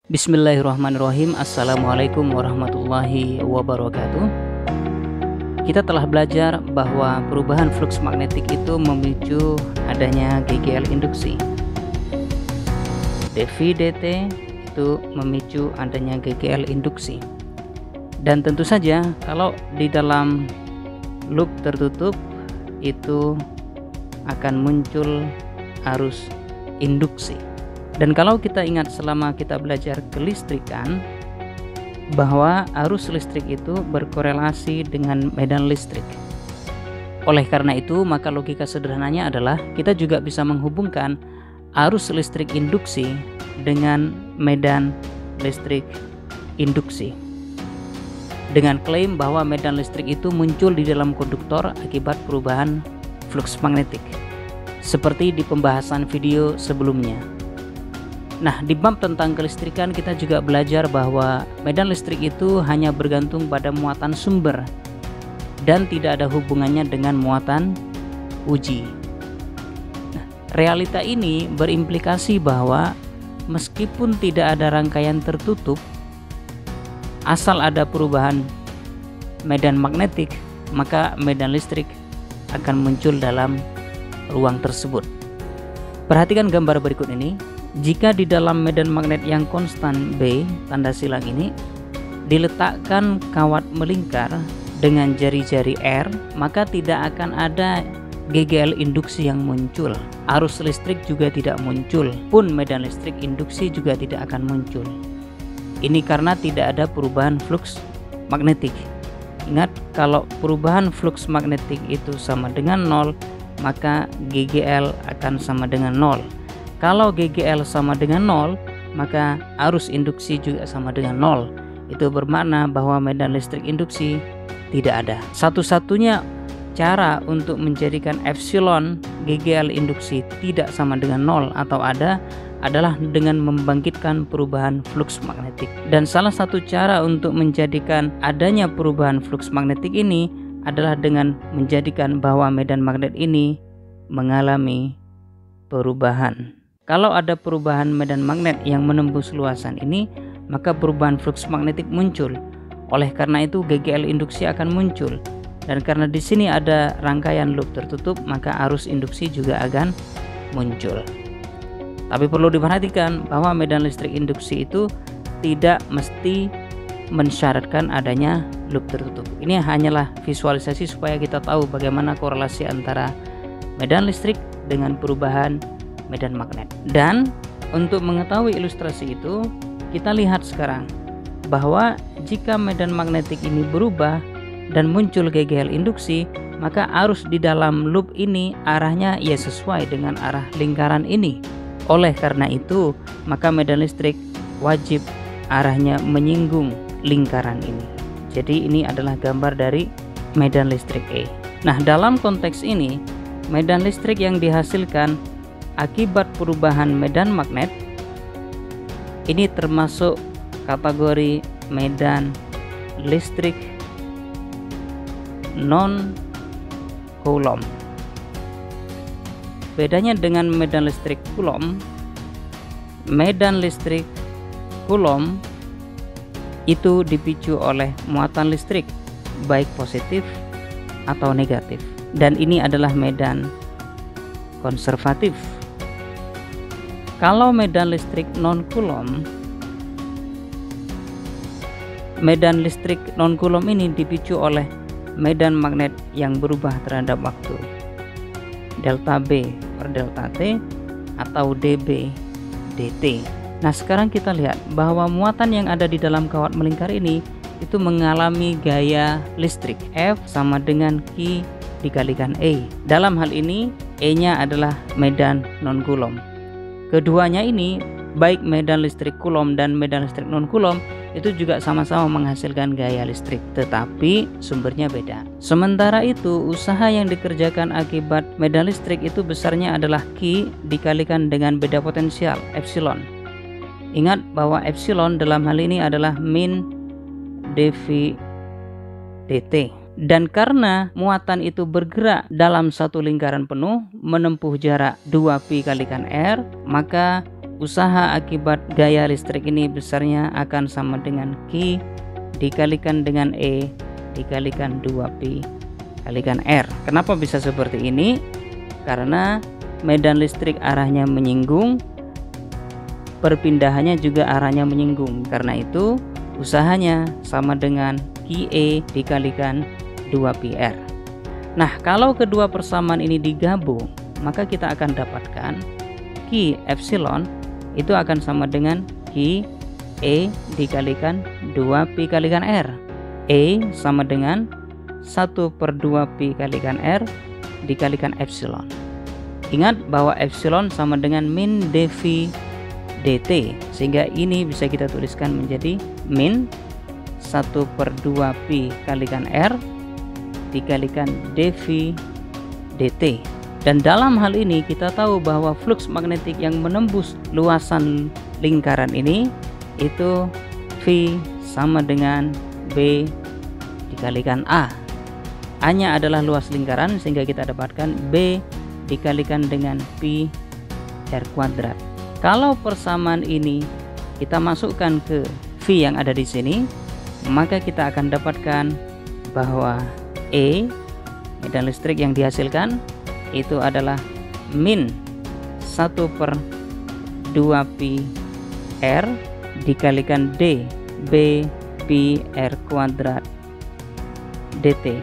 Bismillahirrahmanirrahim. Assalamualaikum warahmatullahi wabarakatuh. Kita telah belajar bahwa perubahan flux magnetik itu memicu adanya GGL induksi. dV dt itu memicu adanya GGL induksi. Dan tentu saja kalau di dalam loop tertutup itu akan muncul arus induksi. Dan kalau kita ingat selama kita belajar kelistrikan bahwa arus listrik itu berkorelasi dengan medan listrik. Oleh karena itu, maka logika sederhananya adalah kita juga bisa menghubungkan arus listrik induksi dengan medan listrik induksi. Dengan klaim bahwa medan listrik itu muncul di dalam konduktor akibat perubahan flux magnetik. Seperti di pembahasan video sebelumnya. Nah, di bab tentang kelistrikan kita juga belajar bahwa medan listrik itu hanya bergantung pada muatan sumber dan tidak ada hubungannya dengan muatan uji. Nah, realita ini berimplikasi bahwa meskipun tidak ada rangkaian tertutup, asal ada perubahan medan magnetik, maka medan listrik akan muncul dalam ruang tersebut. Perhatikan gambar berikut ini. Jika di dalam medan magnet yang konstan B, tanda silang ini, diletakkan kawat melingkar dengan jari-jari R, maka tidak akan ada GGL induksi yang muncul. Arus listrik juga tidak muncul, pun medan listrik induksi juga tidak akan muncul. Ini karena tidak ada perubahan flux magnetik. Ingat, kalau perubahan flux magnetik itu sama dengan 0, maka GGL akan sama dengan 0. Kalau GGL sama dengan 0, maka arus induksi juga sama dengan 0. Itu bermakna bahwa medan listrik induksi tidak ada. Satu-satunya cara untuk menjadikan epsilon GGL induksi tidak sama dengan 0 atau ada adalah dengan membangkitkan perubahan flux magnetik. Dan salah satu cara untuk menjadikan adanya perubahan flux magnetik ini adalah dengan menjadikan bahwa medan magnet ini mengalami perubahan. Kalau ada perubahan medan magnet yang menembus luasan ini, maka perubahan flux magnetik muncul. Oleh karena itu GGL induksi akan muncul. Dan karena di sini ada rangkaian loop tertutup, maka arus induksi juga akan muncul. Tapi perlu diperhatikan bahwa medan listrik induksi itu tidak mesti mensyaratkan adanya loop tertutup. Ini hanyalah visualisasi supaya kita tahu bagaimana korelasi antara medan listrik dengan perubahan medan magnet. Dan untuk mengetahui ilustrasi itu, kita lihat sekarang bahwa jika medan magnetik ini berubah dan muncul GGL induksi, maka arus di dalam loop ini arahnya ya sesuai dengan arah lingkaran ini. Oleh karena itu, maka medan listrik wajib arahnya menyinggung lingkaran ini. Jadi ini adalah gambar dari medan listrik E. Nah, dalam konteks ini, medan listrik yang dihasilkan akibat perubahan medan magnet ini termasuk kategori medan listrik non-Coulomb. Bedanya dengan medan listrik Coulomb, medan listrik Coulomb itu dipicu oleh muatan listrik baik positif atau negatif, dan ini adalah medan konservatif. Kalau medan listrik non-Coulomb, medan listrik non-Coulomb ini dipicu oleh medan magnet yang berubah terhadap waktu, delta B per delta T atau dB dt. Nah, sekarang kita lihat bahwa muatan yang ada di dalam kawat melingkar ini itu mengalami gaya listrik F sama dengan Q dikalikan E. Dalam hal ini E nya adalah medan non-Coulomb. Keduanya ini, baik medan listrik Coulomb dan medan listrik non-Coulomb, itu juga sama-sama menghasilkan gaya listrik, tetapi sumbernya beda. Sementara itu, usaha yang dikerjakan akibat medan listrik itu besarnya adalah Q dikalikan dengan beda potensial, epsilon. Ingat bahwa epsilon dalam hal ini adalah min dV dt. Dan karena muatan itu bergerak dalam satu lingkaran penuh menempuh jarak 2pi kalikan R, maka usaha akibat gaya listrik ini besarnya akan sama dengan Q dikalikan dengan E dikalikan 2Pi kalikan R. Kenapa bisa seperti ini? Karena medan listrik arahnya menyinggung, perpindahannya juga arahnya menyinggung. Karena itu usahanya sama dengan QE dikalikan 2PR. Nah, kalau kedua persamaan ini digabung, maka kita akan dapatkan Q epsilon itu akan sama dengan Q E dikalikan 2Pi kalikan R. E sama dengan 1/2Pi kalikan R dikalikan epsilon. Ingat bahwa epsilon sama dengan min dV dt, sehingga ini bisa kita tuliskan menjadi min 1/2Pi kalikan R dikalikan dV dt. Dan dalam hal ini kita tahu bahwa flux magnetik yang menembus luasan lingkaran ini itu V sama dengan B dikalikan A. A-nya adalah luas lingkaran, sehingga kita dapatkan B dikalikan dengan Pi R kuadrat. Kalau persamaan ini kita masukkan ke V yang ada di sini, maka kita akan dapatkan bahwa E, medan listrik yang dihasilkan, itu adalah min 1/2Pi R dikalikan D B Pi R kuadrat dt.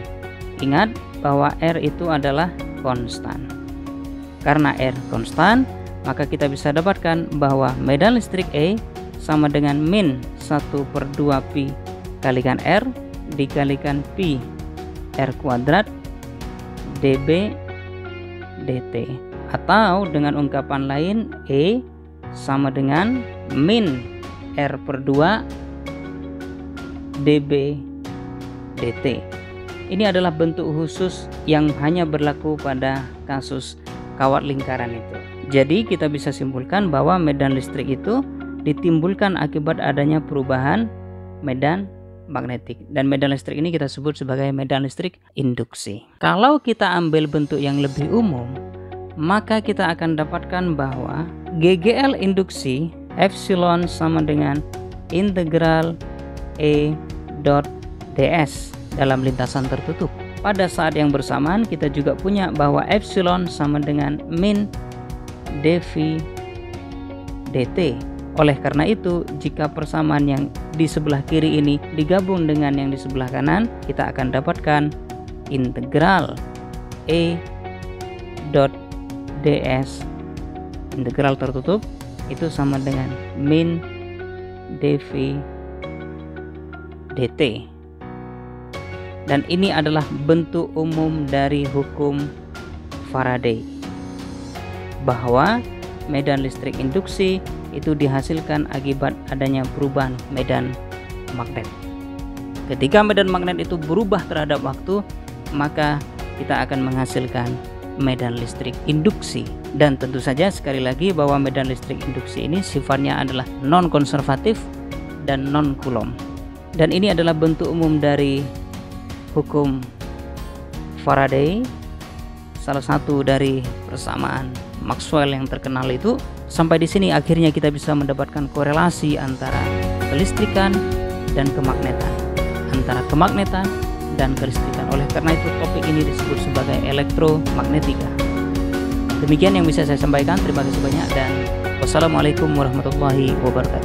Ingat bahwa R itu adalah konstan. Karena R konstan, maka kita bisa dapatkan bahwa medan listrik E sama dengan min 1/2Pi kalikan R dikalikan Pi R kuadrat dB dt. Atau dengan ungkapan lain, E sama dengan min R/2 dB dt. Ini adalah bentuk khusus yang hanya berlaku pada kasus kawat lingkaran itu. Jadi kita bisa simpulkan bahwa medan listrik itu ditimbulkan akibat adanya perubahan medan magnetik, dan medan listrik ini kita sebut sebagai medan listrik induksi. Kalau kita ambil bentuk yang lebih umum, maka kita akan dapatkan bahwa GGL induksi epsilon sama dengan integral E dot ds dalam lintasan tertutup. Pada saat yang bersamaan kita juga punya bahwa epsilon sama dengan min dV dt. Oleh karena itu, jika persamaan yang di sebelah kiri ini digabung dengan yang di sebelah kanan, kita akan dapatkan integral E dot ds, integral tertutup, itu sama dengan min dV dt. Dan ini adalah bentuk umum dari hukum Faraday, bahwa medan listrik induksi itu dihasilkan akibat adanya perubahan medan magnet. Ketika medan magnet itu berubah terhadap waktu, maka kita akan menghasilkan medan listrik induksi. Dan tentu saja sekali lagi bahwa medan listrik induksi ini sifatnya adalah non konservatif dan non coulomb. Dan ini adalah bentuk umum dari hukum Faraday, salah satu dari persamaan Maxwell yang terkenal itu. Sampai di sini akhirnya kita bisa mendapatkan korelasi antara kelistrikan dan kemagnetan, antara kemagnetan dan kelistrikan. Oleh karena itu topik ini disebut sebagai elektromagnetika. Demikian yang bisa saya sampaikan. Terima kasih banyak dan wassalamualaikum warahmatullahi wabarakatuh.